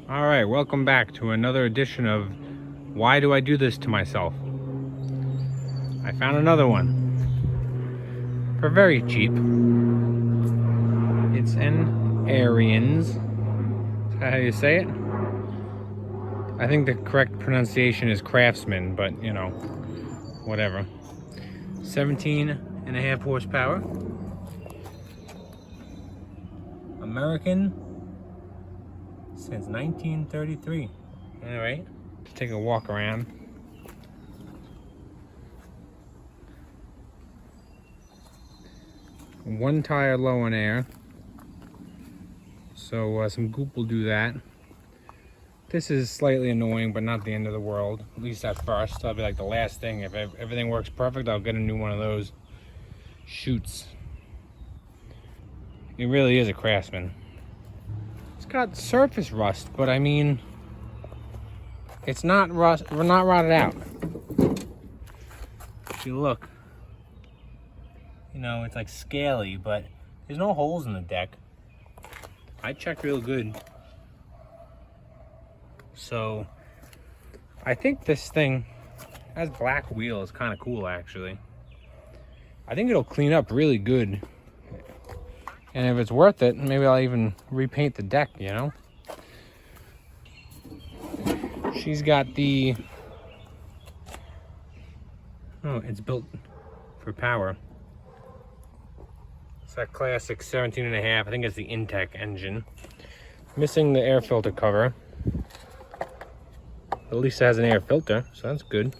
All right, welcome back to another edition of Why Do I Do This to Myself? I found another one for very cheap. It's an Ariens. Is that how you say it? I think the correct pronunciation is Craftsman, but you know, whatever. 17.5 horsepower. American since 1933. All right, let's take a walk around. One tire low in air, so some goop will do that. This is slightly annoying, but not the end of the world, at least at first. That'll be like the last thing. If everything works perfect, I'll get a new one of those chutes. It really is a Craftsman. It's got surface rust, but I mean, it's not rust, not rotted out. If you look, you know, it's like scaly, but there's no holes in the deck. I checked real good. So I think this thing has black wheels, kind of cool actually. I think it'll clean up really good. And if it's worth it, maybe I'll even repaint the deck, you know? She's got the, oh, it's built for power. It's that classic 17.5. I think it's the Intech engine. Missing the air filter cover. At least it has an air filter, so that's good.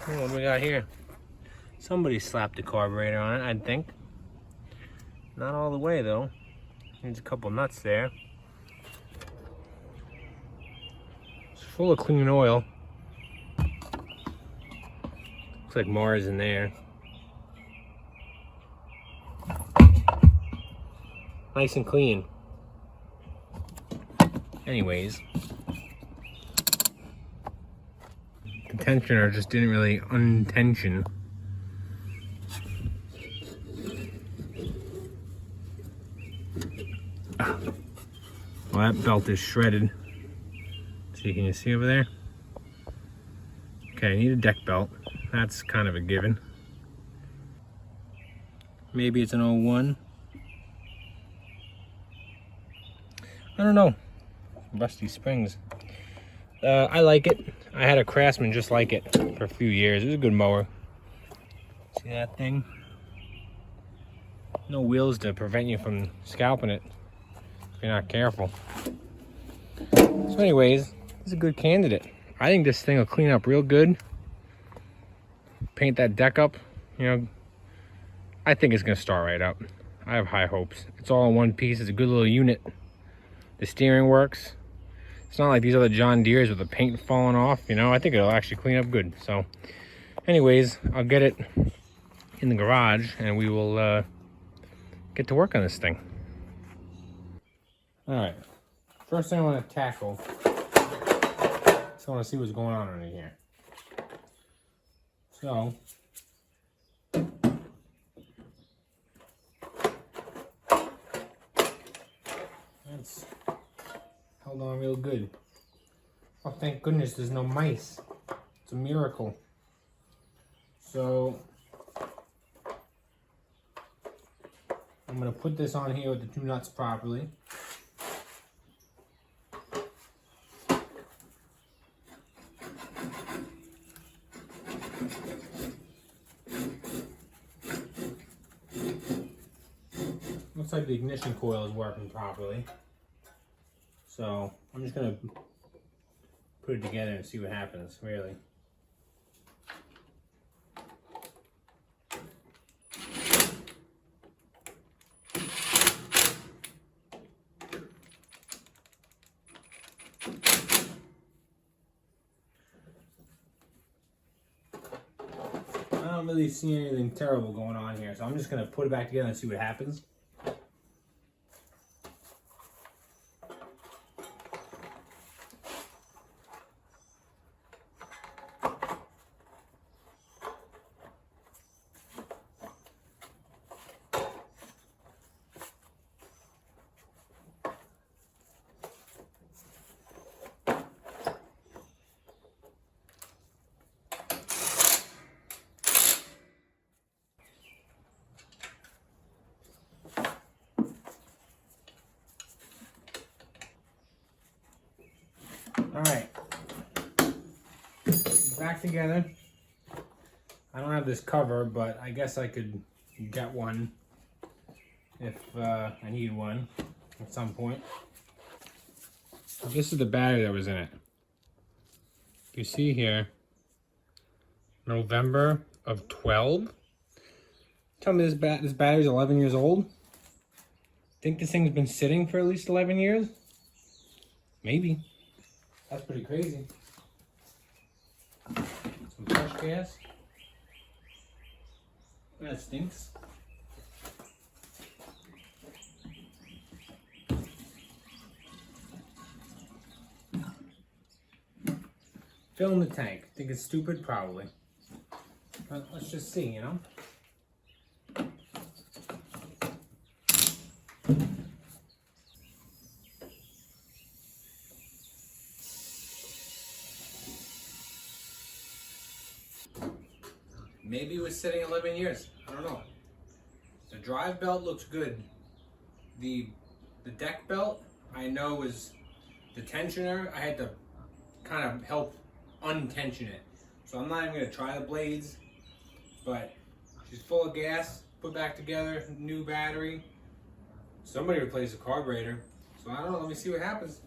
Oh, what do we got here? Somebody slapped the carburetor on it, I'd think. Not all the way though. Needs a couple nuts there. It's full of clean oil. Looks like Mars in there. Nice and clean. Anyways, the tensioner just didn't really untension. Well, that belt is shredded. See, can you see over there? Okay, I need a deck belt. That's kind of a given. Maybe it's an 01. I don't know. Rusty springs. I like it. I had a Craftsman just like it for a few years. It was a good mower. See that thing? No wheels to prevent you from scalping it if you're not careful. So anyways, it's a good candidate. I think this thing will clean up real good. Paint that deck up, you know. I think it's gonna start right up. I have high hopes. It's all in one piece. It's a good little unit. The steering works. It's not like these other John Deeres with the paint falling off, you know. I think it'll actually clean up good. So anyways, I'll get it in the garage and we will get to work on this thing. All right, first thing I want to tackle is I want to see what's going on under here. So that's held on real good. Oh, thank goodness there's no mice. It's a miracle. So I'm going to put this on here with the two nuts properly. Looks like the ignition coil is working properly. So I'm just going to put it together and see what happens, really. I don't really see anything terrible going on here, so I'm just going to put it back together and see what happens. All right, back together. I don't have this cover, but I guess I could get one if I need one at some point. This is the battery that was in it. You see here, November of 12. Tell me this battery's 11 years old? Think this thing's been sitting for at least 11 years? Maybe. That's pretty crazy. Some fresh gas. That stinks. Fill in the tank. Think it's stupid? Probably. But let's just see, you know? Maybe it was sitting 11 years. I don't know. The drive belt looks good. The deck belt, I know, is the tensioner. I had to kind of help untension it. So I'm not even going to try the blades. But she's full of gas. Put back together. New battery. Somebody replaced the carburetor. So I don't know. Let me see what happens.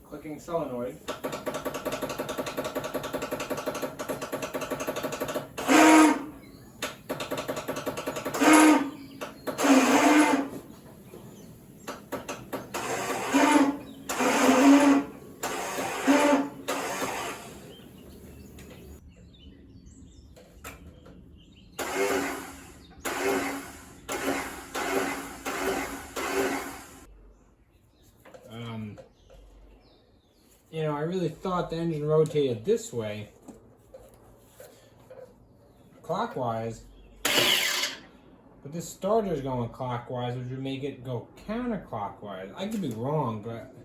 Clicking solenoid. You know, I really thought the engine rotated this way, clockwise, but this starter is going clockwise, which would make it go counterclockwise. I could be wrong, but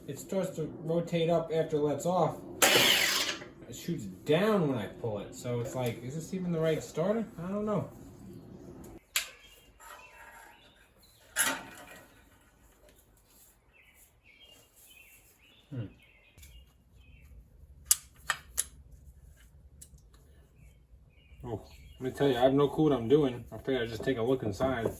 it starts to rotate up after it lets off. It shoots down when I pull it, so it's like, is this even the right starter? I don't know. Oh, let me tell you, I have no clue what I'm doing. I figured I'd just take a look inside.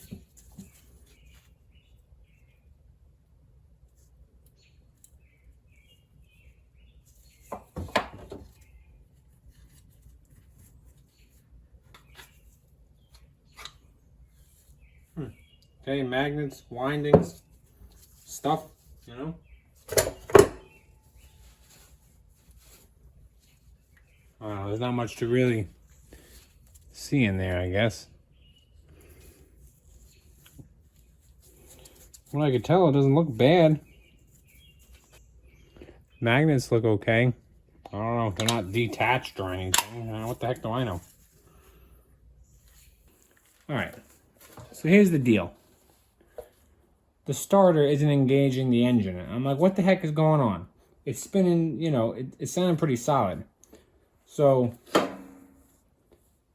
Okay, magnets, windings, stuff, you know. Wow, there's not much to really see in there, I guess. Well, I could tell it doesn't look bad. Magnets look okay. I don't know, they're not detached or anything. What the heck do I know? Alright, so here's the deal. The starter isn't engaging the engine. I'm like, what the heck is going on? It's spinning, you know, it's sounding pretty solid. So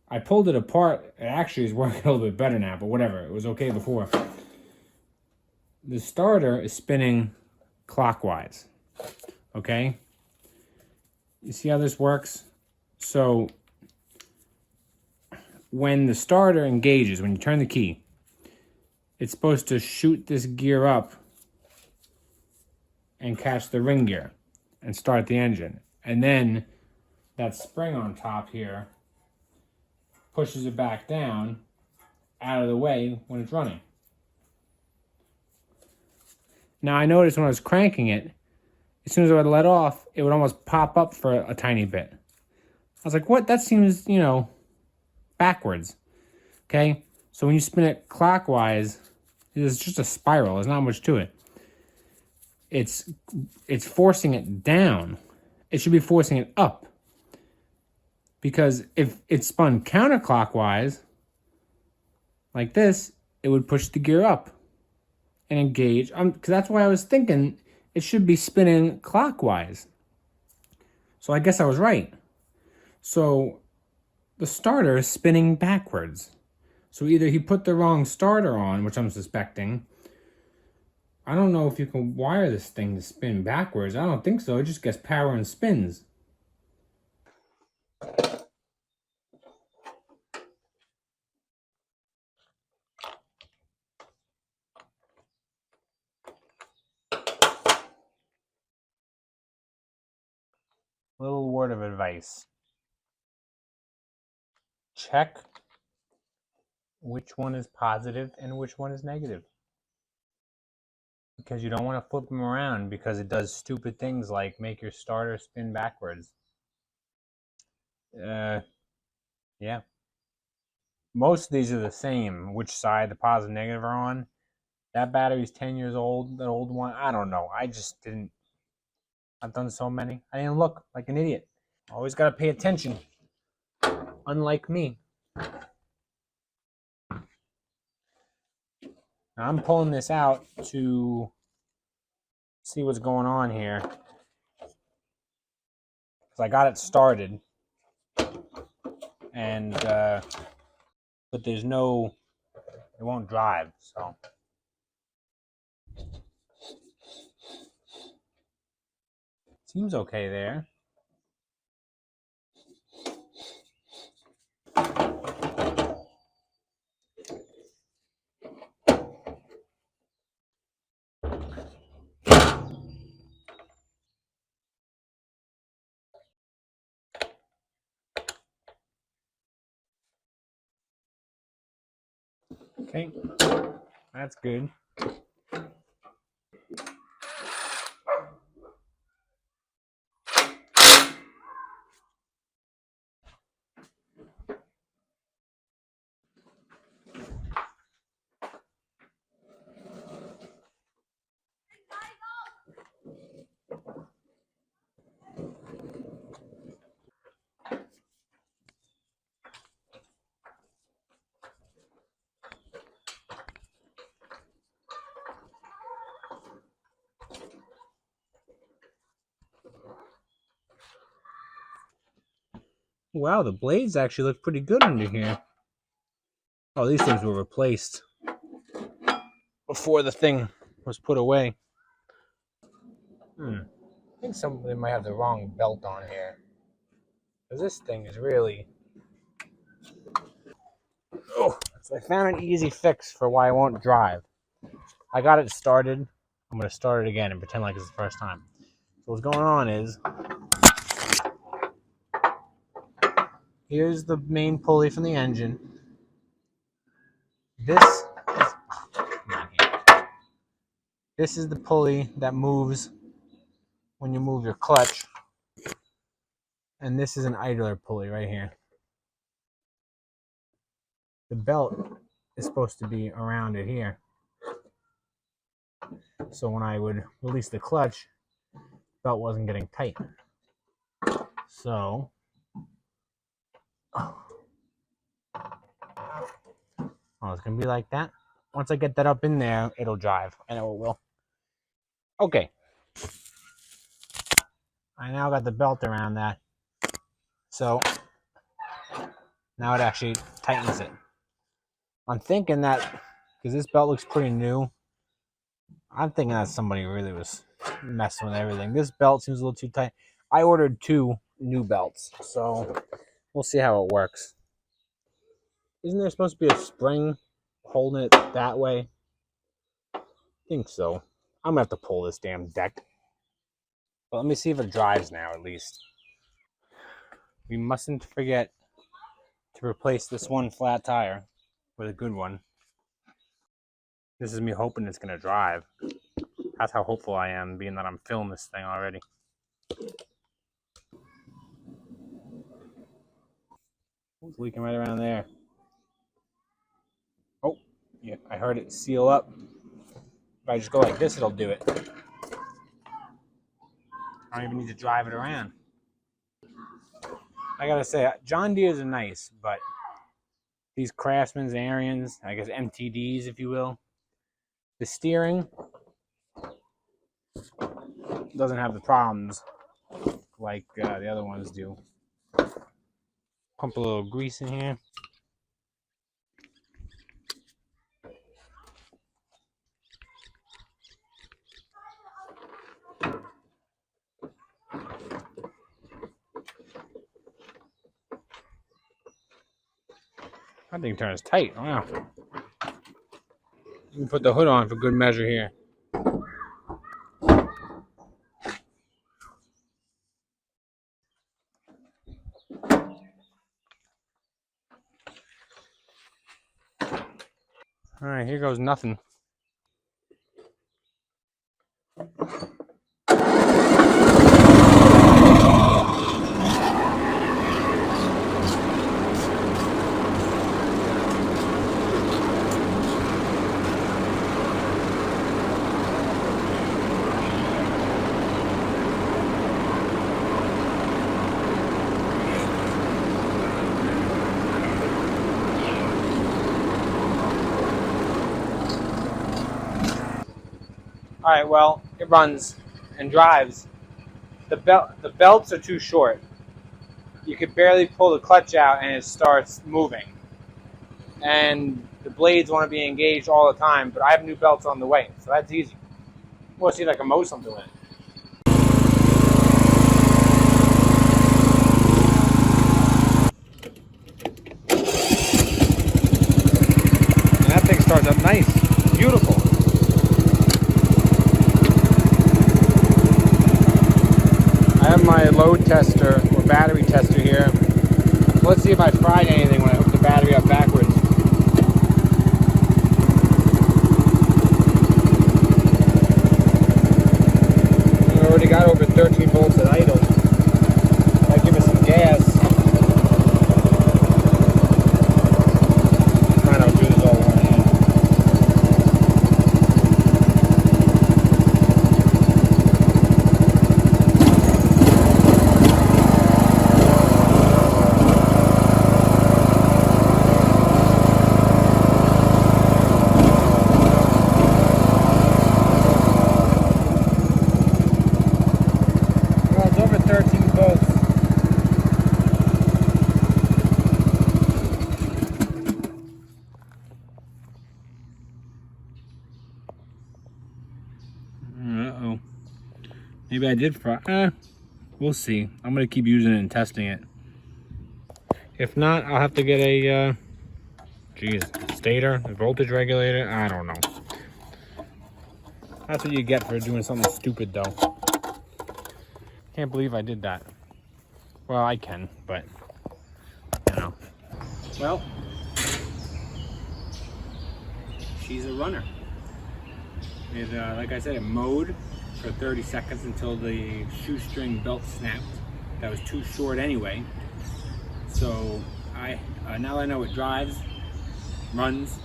I pulled it apart. It actually is working a little bit better now, but whatever. It was okay before. The starter is spinning clockwise. Okay? You see how this works? So when the starter engages, when you turn the key, it's supposed to shoot this gear up and catch the ring gear and start the engine. And then that spring on top here pushes it back down out of the way when it's running. Now I noticed when I was cranking it, as soon as I would let off, it would almost pop up for a tiny bit. I was like, what? That seems, you know, backwards. Okay? So when you spin it clockwise, it's just a spiral. There's not much to it. It's forcing it down. It should be forcing it up. Because if it spun counterclockwise, like this, it would push the gear up and engage. Because that's why I was thinking it should be spinning clockwise. So I guess I was right. So the starter is spinning backwards. So either he put the wrong starter on, which I'm suspecting. I don't know if you can wire this thing to spin backwards. I don't think so. It just gets power and spins. Little word of advice. Check which one is positive and which one is negative. Because you don't want to flip them around because it does stupid things like make your starter spin backwards. Yeah. Most of these are the same, which side the positive and negative are on. That battery's 10 years old, the old one. I don't know. I just didn't. I've done so many. I didn't look like an idiot. Always got to pay attention. Unlike me. Now I'm pulling this out to see what's going on here. Because I got it started. And, but there's no, it won't drive, so. Seems okay there. Okay, that's good. Wow, the blades actually look pretty good under here. Oh, these things were replaced before the thing was put away. I think somebody might have the wrong belt on here. Because this thing is really... Oh, so I found an easy fix for why it won't drive. I got it started. I'm going to start it again and pretend like it's the first time. So what's going on is... Here's the main pulley from the engine. This is the pulley that moves when you move your clutch. And this is an idler pulley right here. The belt is supposed to be around it here. So when I would release the clutch, the belt wasn't getting tight. So, it's going to be like that. Once I get that up in there, it'll drive. I know it will. Okay. I now got the belt around that. So, now it actually tightens it. I'm thinking that, because this belt looks pretty new, I'm thinking that somebody really was messing with everything. This belt seems a little too tight. I ordered 2 new belts, so we'll see how it works. Isn't there supposed to be a spring holding it that way? I think so. I'm going to have to pull this damn deck. But let me see if it drives now, at least. We mustn't forget to replace this one flat tire with a good one. This is me hoping it's going to drive. That's how hopeful I am, being that I'm filming this thing already. It's leaking right around there. Oh, yeah, I heard it seal up. If I just go like this, it'll do it. I don't even need to drive it around. I gotta say, John Deere's are nice, but these Craftsman's, Ariens, I guess MTDs, if you will, the steering doesn't have the problems like the other ones do. Pump a little grease in here. That thing turns tight. Wow. You can put the hood on for good measure here. Alright, here goes nothing. Alright, well, it runs and drives. The belts are too short. You could barely pull the clutch out and it starts moving. And the blades want to be engaged all the time, but I have new belts on the way, so that's easy. We'll see if I can mow something with it. And that thing starts up nice. Beautiful. I have my load tester or battery tester here. Let's see if I fried anything when I hook the battery up backwards. I already got over 13 volts at idle. If I give it some gas, trying to do this all over again. Well, it's over 13 volts. Uh-oh. Maybe I did fry. We'll see. I'm going to keep using it and testing it. If not, I'll have to get a, stator, a voltage regulator. I don't know. That's what you get for doing something stupid, though. Can't believe I did that. Well, I can, but, you know. Well, she's a runner. It, like I said, it mowed for 30 seconds until the shoestring belt snapped. That was too short anyway. So now that I know it drives, runs,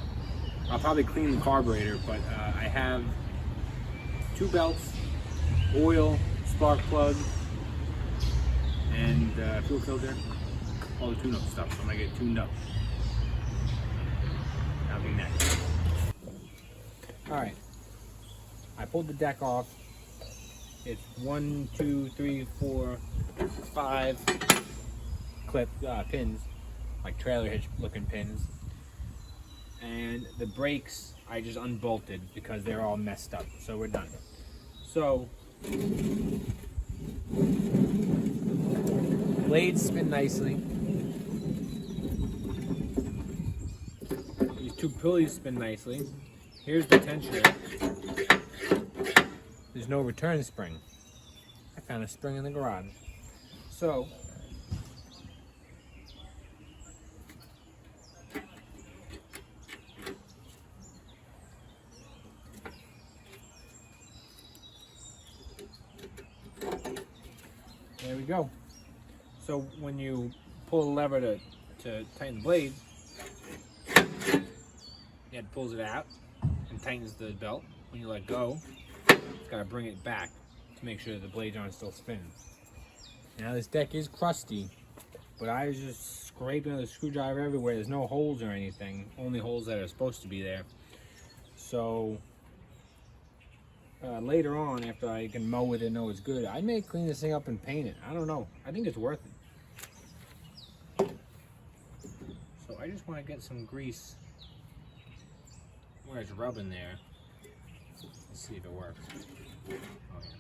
I'll probably clean the carburetor, but I have 2 belts, oil, spark plug, and fuel filter, all the tune-up stuff. So I'm gonna get it tuned up. That'll be next. All right, I pulled the deck off. It's 1, 2, 3, 4, 5 clip pins, like trailer hitch looking pins. And the brakes I just unbolted because they're all messed up. So we're done. So blades spin nicely. These 2 pulleys spin nicely. Here's the tensioner. There's no return spring. I found a spring in the garage. So there we go. So when you pull the lever to tighten the blade, it pulls it out and tightens the belt. When you let go, it's got to bring it back to make sure the blades aren't still spinning. Now this deck is crusty, but I was just scraping with a screwdriver everywhere. There's no holes or anything, only holes that are supposed to be there. So later on, after I can mow with it and know it's good, I may clean this thing up and paint it. I don't know. I think it's worth it. So I just want to get some grease where it's rubbing there. Let's see if it works. Oh, yeah.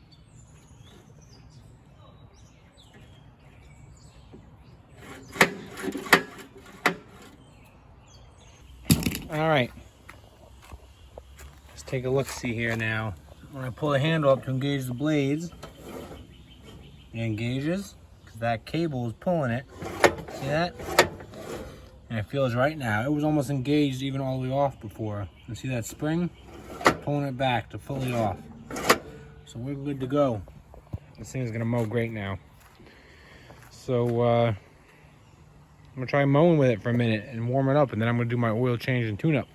All right. Let's take a look-see here now. When I pull the handle up to engage the blades, it engages because that cable is pulling it. See that? And it feels right now. It was almost engaged even all the way off before. You see that spring? Pulling it back to fully off. So we're good to go. This thing is gonna mow great now. So I'm gonna try mowing with it for a minute and warm it up, and then I'm gonna do my oil change and tune-up.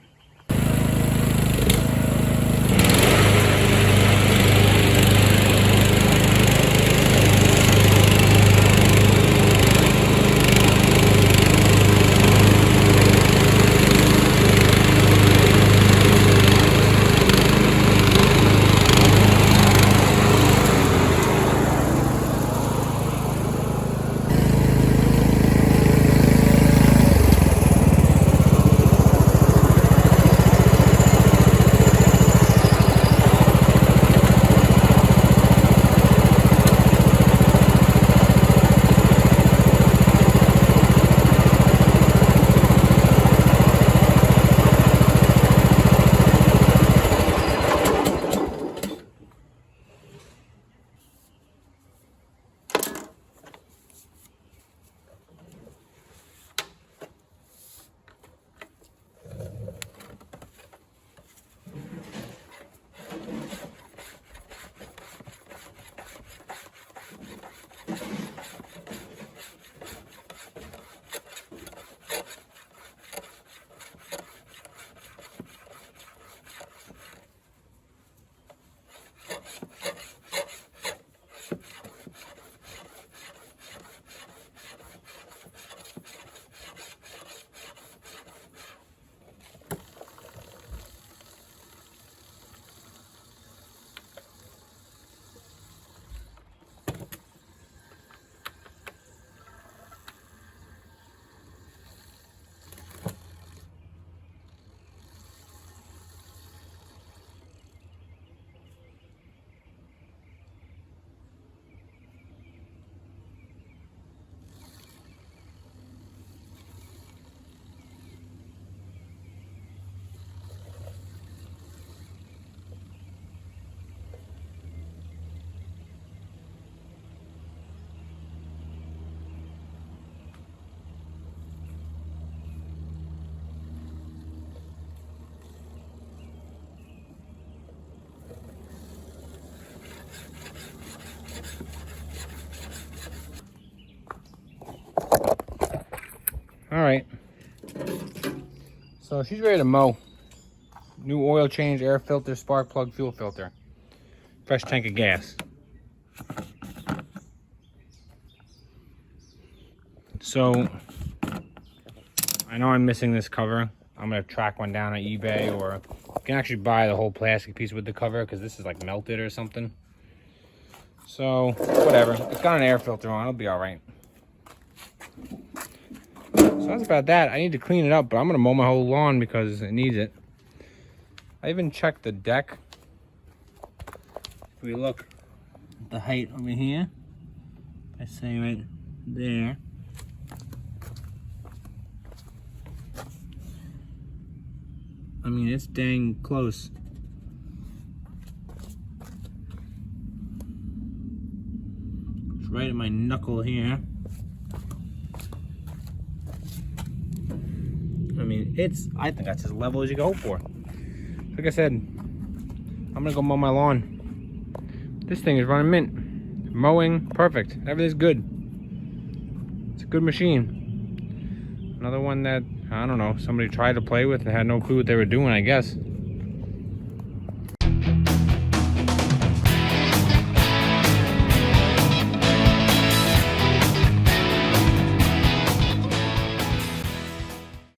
All right, so she's ready to mow. New oil change, air filter, spark plug, fuel filter, fresh tank of gas. So I know I'm missing this cover. I'm gonna track one down on eBay, or you can actually buy the whole plastic piece with the cover because this is like melted or something. So whatever, it's got an air filter on, it'll be all right. So that's about that. I need to clean it up, but I'm gonna mow my whole lawn because it needs it. I even checked the deck. If we look at the height over here, I say right there. I mean, it's dang close. It's right at my knuckle here. I mean, I think that's as level as you go for. Like I said, I'm gonna go mow my lawn. This thing is running mint. Mowing, perfect. Everything's good. It's a good machine. Another one that, I don't know, somebody tried to play with and had no clue what they were doing, I guess.